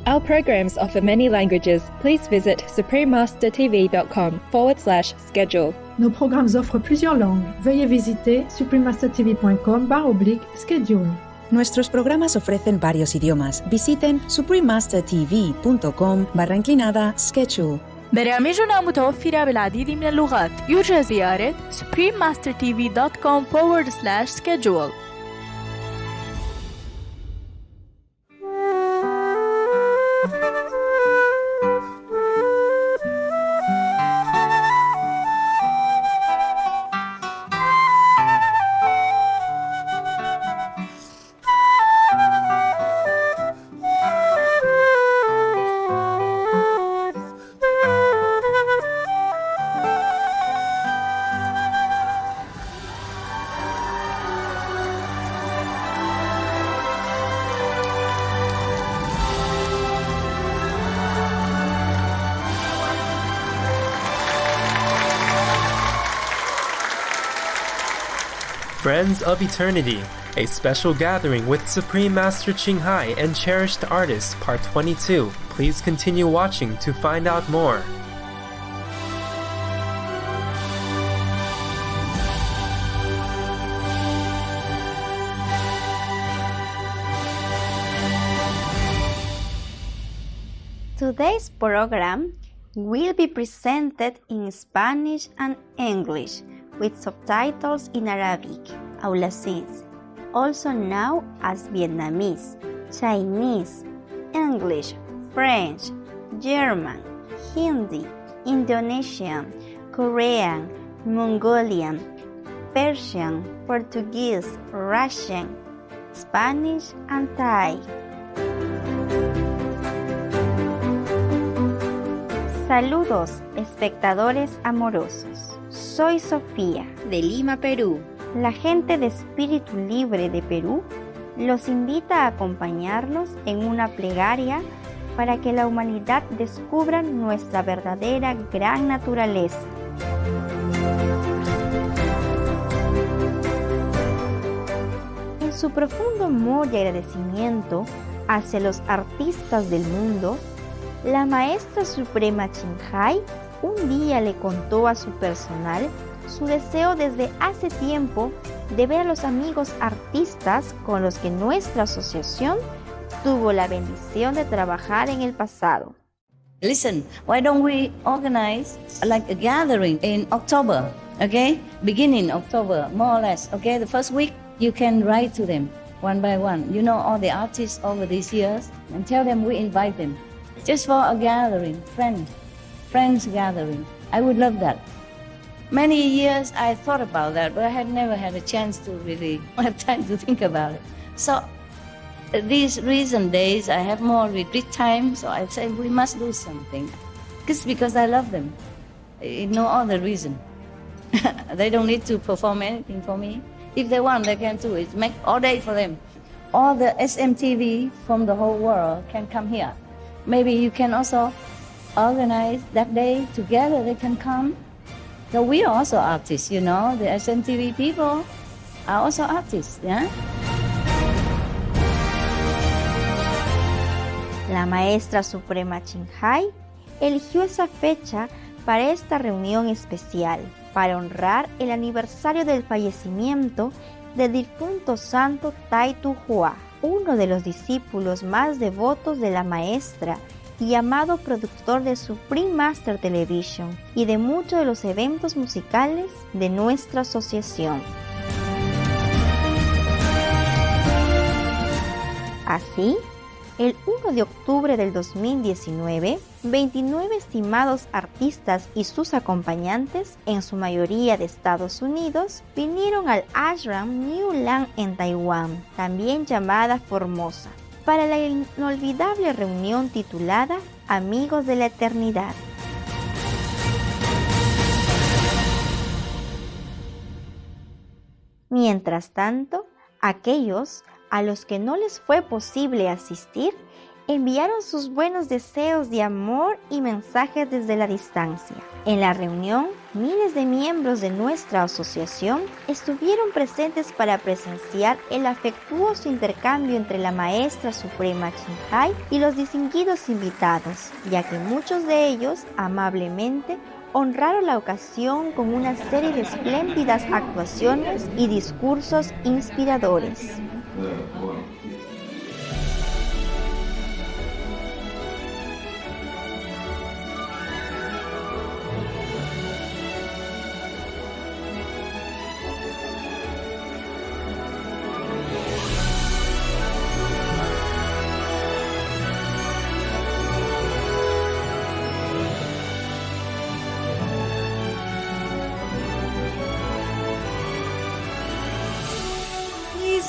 Our programs offer many languages. Please visit suprememastertv.com/schedule. Nos programmes offrent plusieurs langues. Veuillez visiter suprememastertv.com/schedule. Nuestros programas ofrecen varios idiomas. Visiten suprememastertv.com/schedule. برامجنا متوفرة بالعديد من اللغات. يرجى زيارة suprememastertv.com/schedule. Friends of Eternity, a special gathering with Supreme Master Ching Hai and cherished artists, Part 22. Please continue watching to find out more. Today's program will be presented in Spanish and English with subtitles in Arabic, Aulasis, also known as Vietnamese, Chinese, English, French, German, Hindi, Indonesian, Korean, Mongolian, Persian, Portuguese, Russian, Spanish, and Thai. Saludos, espectadores amorosos. Soy Sofía, de Lima, Perú. La gente de Espíritu Libre de Perú los invita a acompañarlos en una plegaria para que la humanidad descubra nuestra verdadera gran naturaleza. En su profundo amor y agradecimiento hacia los artistas del mundo, la Maestra Suprema Ching Hai un día le contó a su personal su deseo desde hace tiempo de ver a los amigos artistas con los que nuestra asociación tuvo la bendición de trabajar en el pasado. Listen, why don't we organize like a gathering in October, okay? Beginning October, more or less, okay? The first week, you can write to them one by one. You know all the artists over these years, and tell them we invite them. Just for a gathering, friends gathering. I would love that. Many years I thought about that, but I had never had a chance to really have time to think about it. So these recent days, I have more retreat time, so I say we must do something. Just because I love them. No other reason. They don't need to perform anything for me. If they want, they can do it. Make all day for them. All the SMTV from the whole world can come here. Maybe you can also organize that day together. They can come. So we are also artists, you know. The SMTV people are also artists, yeah. La Maestra Suprema Ching Hai eligió esa fecha para esta reunión especial, para honrar el aniversario del fallecimiento del difunto santo Tai Tu Hua, uno de los discípulos más devotos de la Maestra y amado productor de Supreme Master Television y de muchos de los eventos musicales de nuestra asociación. Así, el 1 de octubre del 2019, 29 estimados artistas y sus acompañantes, en su mayoría de Estados Unidos, vinieron al ashram New Land en Taiwán, también llamada Formosa, para la inolvidable reunión titulada Amigos de la Eternidad. Mientras tanto, aquellos a los que no les fue posible asistir enviaron sus buenos deseos de amor y mensajes desde la distancia. En la reunión, miles de miembros de nuestra asociación estuvieron presentes para presenciar el afectuoso intercambio entre la Maestra Suprema Ching Hai y los distinguidos invitados, ya que muchos de ellos amablemente honraron la ocasión con una serie de espléndidas actuaciones y discursos inspiradores.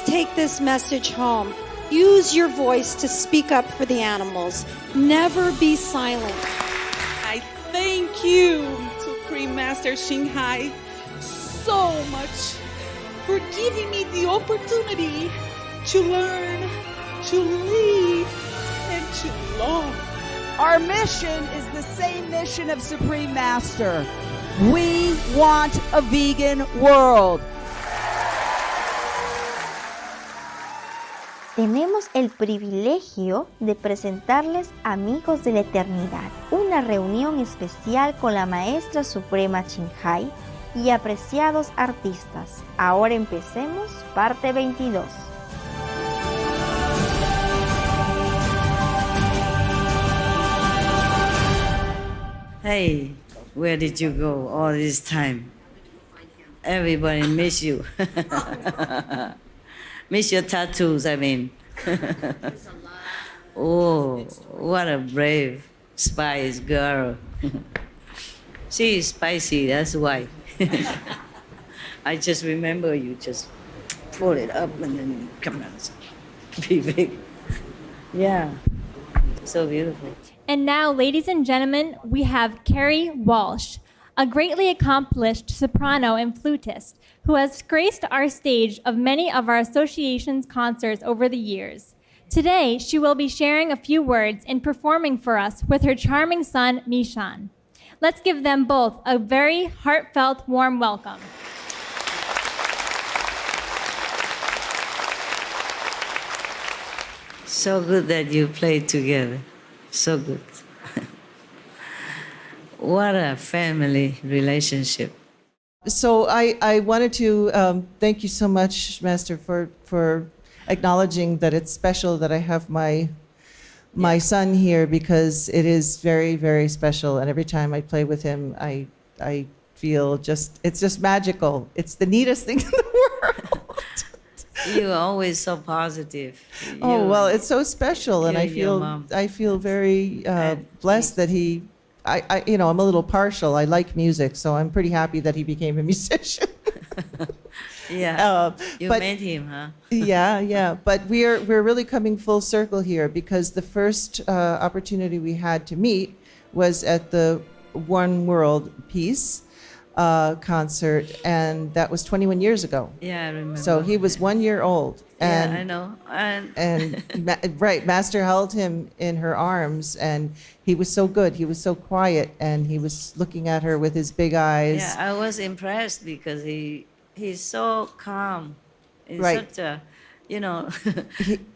Take this message home. Use your voice to speak up for the animals. Never be silent. I thank you, Supreme Master Ching Hai, so much for giving me the opportunity to learn, to live, and to love. Our mission is the same mission of Supreme Master. We want a vegan world. Tenemos el privilegio de presentarles Amigos de la Eternidad, una reunión especial con la Maestra Suprema Ching Hai y apreciados artistas. Ahora empecemos parte 22. Hey, where did you go all this time? Everybody miss you. Miss your tattoos, I mean. Oh, what a brave spice girl. She is spicy, that's why. I just remember you just pull it up and then come out. Be big. Yeah, so beautiful. And now, ladies and gentlemen, we have Carrie Walsh, a greatly accomplished soprano and flutist who has graced our stage of many of our association's concerts over the years. Today, she will be sharing a few words and performing for us with her charming son, Mishan. Let's give them both a very heartfelt, warm welcome. So good that you played together. So good. What a family relationship. So I wanted to thank you so much, Master, for acknowledging that it's special that I have my son here, because it is very, very special. And every time I play with him, I feel it's just magical. It's the neatest thing in the world. You're always so positive. Oh, well, it's so special. And I feel very blessed that he, I'm a little partial. I like music, so I'm pretty happy that he became a musician. Yeah, you met him, huh? Yeah. But we're really coming full circle here, because the first opportunity we had to meet was at the One World Peace concert, and that was 21 years ago. Yeah, I remember. So he was 1 year old. And, yeah, I know. Right, Master held him in her arms, and he was so good. He was so quiet, and he was looking at her with his big eyes. Yeah, I was impressed because he's so calm. He's right. Such a,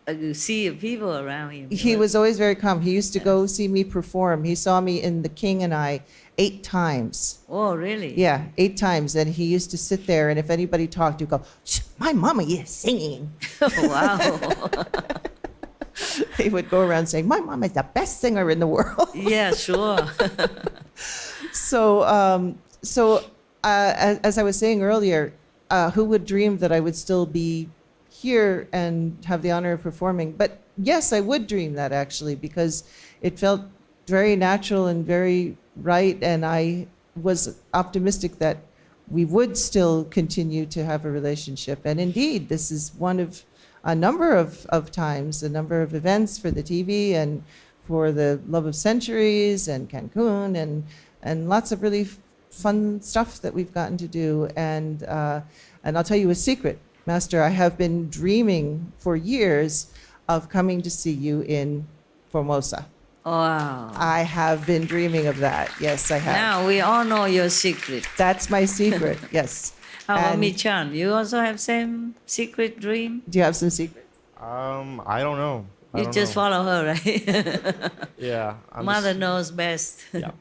a sea of people around him. He was always very calm. He used to go see me perform. He saw me in The King and I 8 times. Oh, really? Yeah, 8 times. And he used to sit there, and if anybody talked, he'd go, "My mama is singing." Oh, wow. He would go around saying, "My mama is the best singer in the world." Yeah, sure. So as I was saying earlier, who would dream that I would still be here and have the honor of performing? But yes, I would dream that, actually, because it felt very natural and very right, and I was optimistic that we would still continue to have a relationship. And indeed, this is one of a number of times, a number of events for the TV and for the Love of Centuries and Cancun and lots of really fun stuff that we've gotten to do. And I'll tell you a secret, Master, I have been dreaming for years of coming to see you in Formosa. Wow. I have been dreaming of that. Yes, I have. Now we all know your secret. That's my secret, yes. How about And me, Chan? You also have same secret dream? do you have some secrets? I don't know. You just follow her, right? Yeah. Mother knows best. Yeah,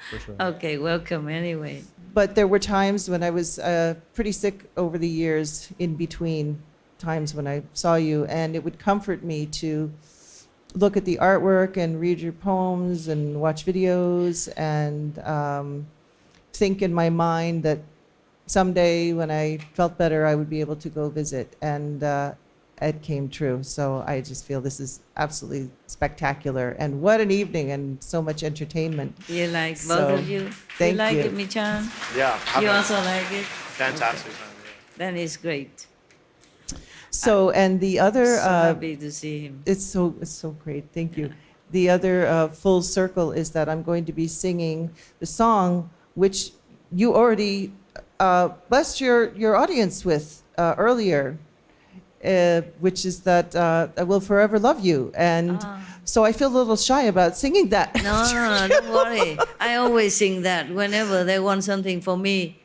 for sure. Okay, welcome anyway. But there were times when I was pretty sick over the years, in between times when I saw you, and it would comfort me to look at the artwork and read your poems and watch videos and think in my mind that someday when I felt better, I would be able to go visit. And it came true. So I just feel this is absolutely spectacular. And what an evening and so much entertainment. You like both So, of you? thank you like you. it, Mi-chan? Yeah. You also like it? Fantastic. Then it's great. So, and the other, So happy to see him. it's so great. Thank you. The other full circle is that I'm going to be singing the song which you already blessed your audience with earlier, which is that I will forever love you. And so I feel a little shy about singing that. No, don't worry. I always sing that whenever they want something from me.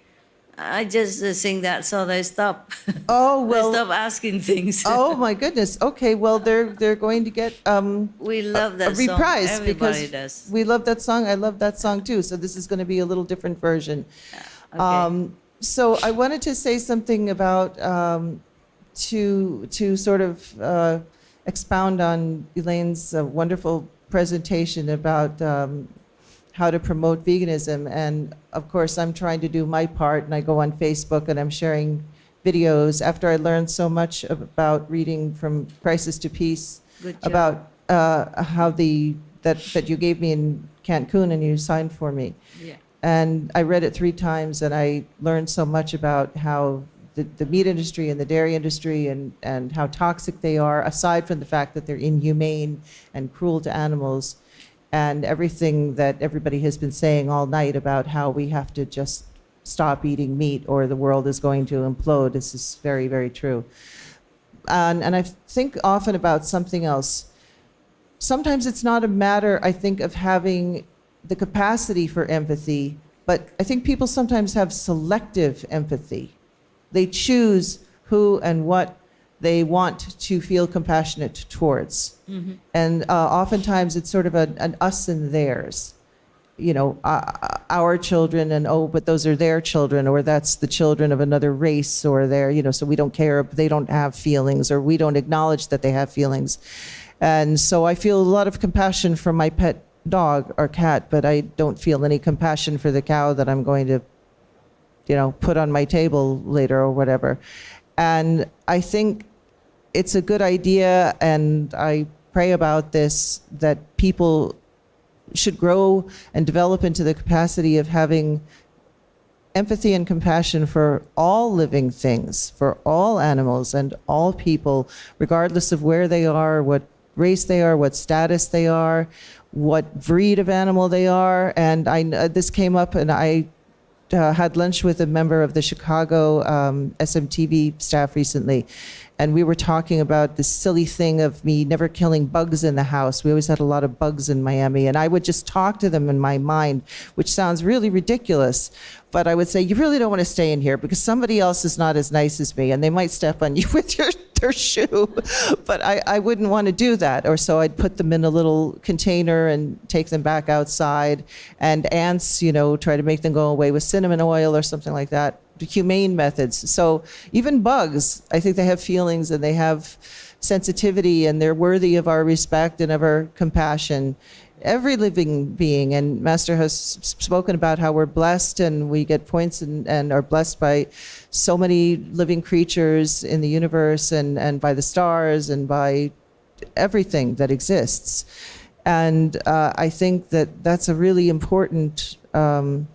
I just sing that so they stop. Oh, well. They stop asking things. Oh my goodness. Okay, well they're going to get we love that a reprise song. Everybody because does. we love that song. I love that song too. So this is going to be a little different version. Okay. So I wanted to say something about to sort of expound on Elaine's wonderful presentation about how to promote veganism. And of course, I'm trying to do my part, and I go on Facebook and I'm sharing videos after I learned so much about reading From Crisis to Peace. Good job. About how that you gave me in Cancun and you signed for me. Yeah. And I read it 3 times, and I learned so much about how the meat industry and the dairy industry and how toxic they are, aside from the fact that they're inhumane and cruel to animals, and everything that everybody has been saying all night about how we have to just stop eating meat or the world is going to implode. This is very, very true. And I think often about something else. Sometimes it's not a matter, I think, of having the capacity for empathy, but I think people sometimes have selective empathy. They choose who and what they want to feel compassionate towards. Mm-hmm. And oftentimes it's sort of an us and theirs. You know, our children and, oh, but those are their children, or that's the children of another race, or they're, you know, so we don't care if they don't have feelings, or we don't acknowledge that they have feelings. And so I feel a lot of compassion for my pet dog or cat, but I don't feel any compassion for the cow that I'm going to, you know, put on my table later or whatever. And I think it's a good idea, and I pray about this, that people should grow and develop into the capacity of having empathy and compassion for all living things, for all animals and all people, regardless of where they are, what race they are, what status they are, what breed of animal they are. And this came up, and I had lunch with a member of the Chicago SMTV staff recently, and we were talking about this silly thing of me never killing bugs in the house. We always had a lot of bugs in Miami, and I would just talk to them in my mind, which sounds really ridiculous, but I would say, you really don't want to stay in here because somebody else is not as nice as me, and they might step on you with their shoe, but I wouldn't want to do that. Or so I'd put them in a little container and take them back outside, and ants, you know, try to make them go away with cinnamon oil or something like that. Humane methods. So even bugs, I think they have feelings and they have sensitivity, and they're worthy of our respect and of our compassion. Every living being, and Master has spoken about how we're blessed, and we get points and are blessed by so many living creatures in the universe, and by the stars, and by everything that exists. And I think that that's a really important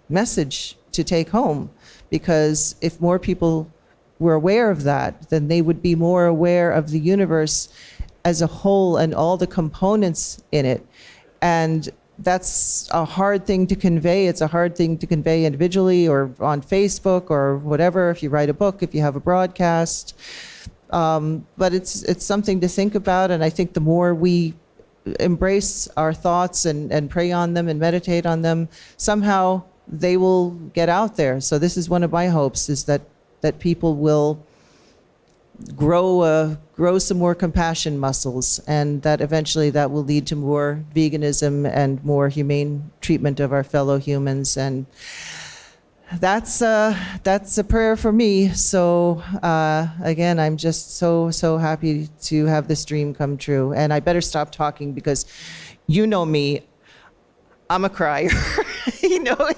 message to take home, because if more people were aware of that, then they would be more aware of the universe as a whole and all the components in it. And that's a hard thing to convey. It's a hard thing to convey individually or on Facebook or whatever, if you write a book, if you have a broadcast. But it's something to think about, and I think the more we embrace our thoughts and pray on them and meditate on them, somehow they will get out there. So this is one of my hopes, is that people will grow some more compassion muscles, and that eventually that will lead to more veganism and more humane treatment of our fellow humans. And that's a prayer for me. So again, I'm just so happy to have this dream come true. And I better stop talking, because you know me, I'm a crier.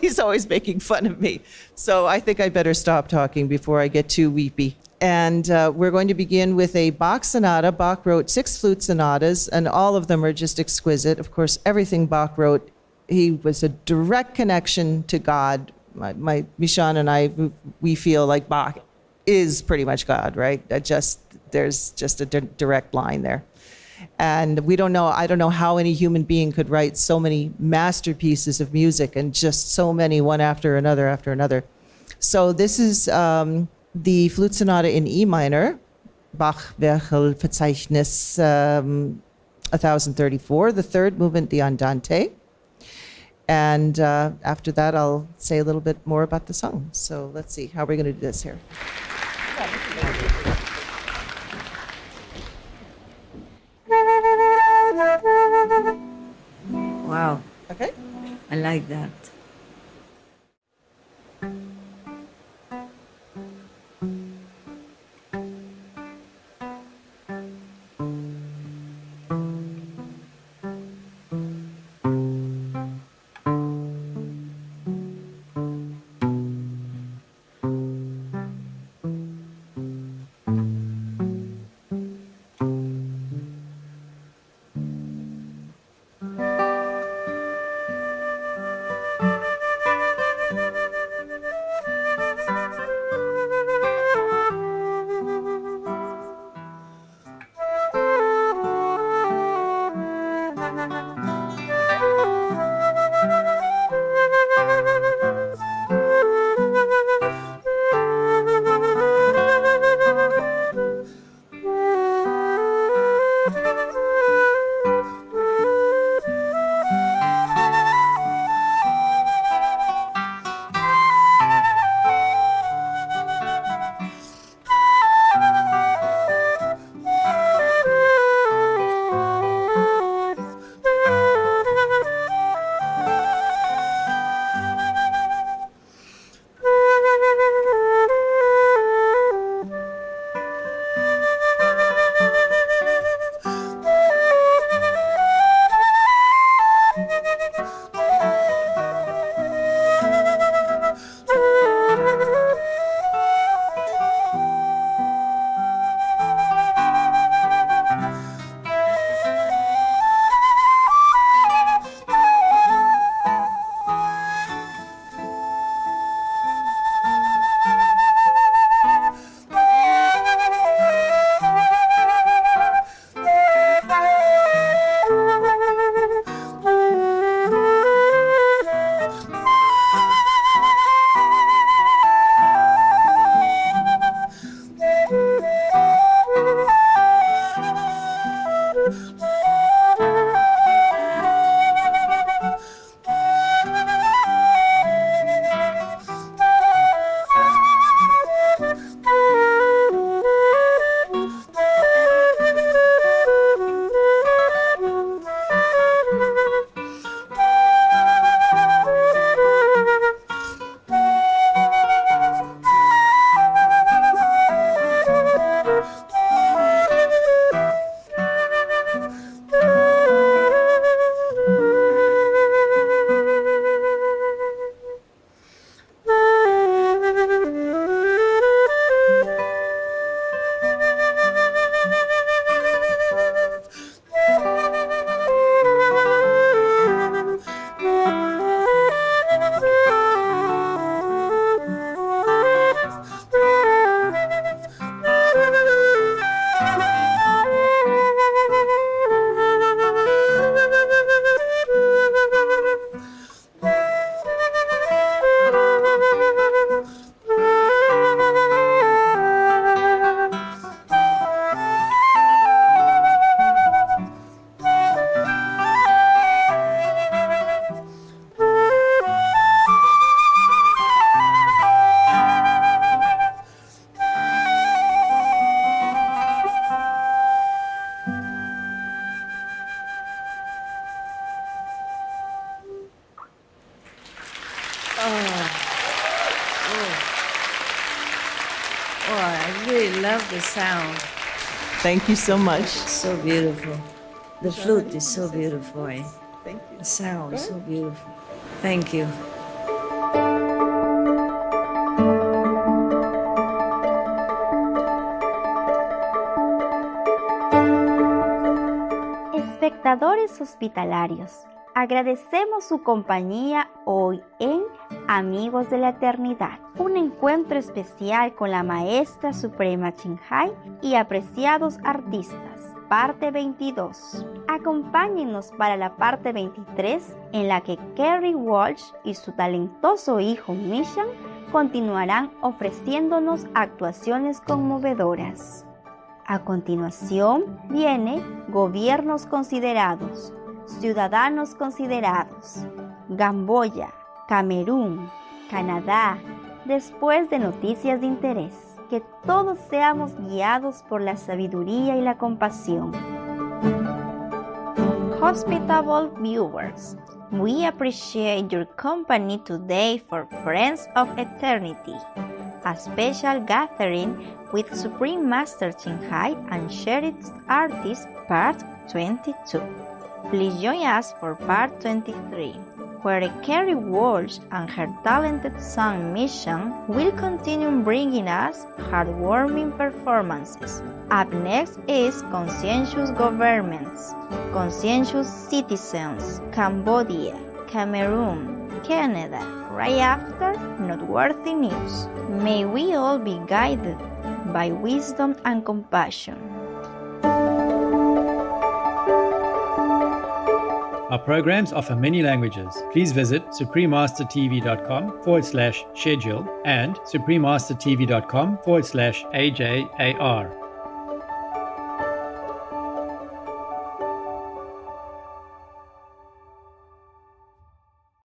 He's always making fun of me. So I think I better stop talking before I get too weepy. And we're going to begin with a Bach sonata. Bach wrote 6 flute sonatas, and all of them are just exquisite. Of course, everything Bach wrote, he was a direct connection to God. My Mishan and I, we feel like Bach is pretty much God, right? There's just a direct line there. And I don't know how any human being could write so many masterpieces of music, and just so many, one after another. So this is the flute sonata in E minor, Bach Werkelverzeichnis 1034, the third movement, the Andante. And after that, I'll say a little bit more about the song. So let's see, how are we going to do this here? Wow. Okay. I like that. love the sound. Thank you so much. So beautiful. The flute is so beautiful. Eh? Thank you. The sound is so beautiful. Thank you. Espectadores hospitalarios, agradecemos su compañía hoy en Amigos de la Eternidad, un encuentro especial con la Maestra Suprema Ching Hai y apreciados artistas, parte 22. Acompáñennos para la parte 23, en la que Kerry Walsh y su talentoso hijo Mishan continuarán ofreciéndonos actuaciones conmovedoras. A continuación viene Gobiernos Considerados, Ciudadanos Considerados, Gamboya, Camerún, Canadá, después de Noticias de Interés. Que todos seamos guiados por la sabiduría y la compasión. Hospitable viewers, we appreciate your company today for Friends of Eternity, a special gathering with Supreme Master Ching Hai and chéris artists part 22. Please join us for part 23, where Kerry Walsh and her talented son Mishan will continue bringing us heartwarming performances. Up next is Conscientious Governments, Conscientious Citizens, Cambodia, Cameroon, Canada. Right after, Noteworthy News. May we all be guided by wisdom and compassion. Our programs offer many languages. Please visit suprememastertv.com/schedule and suprememastertv.com/AJAR.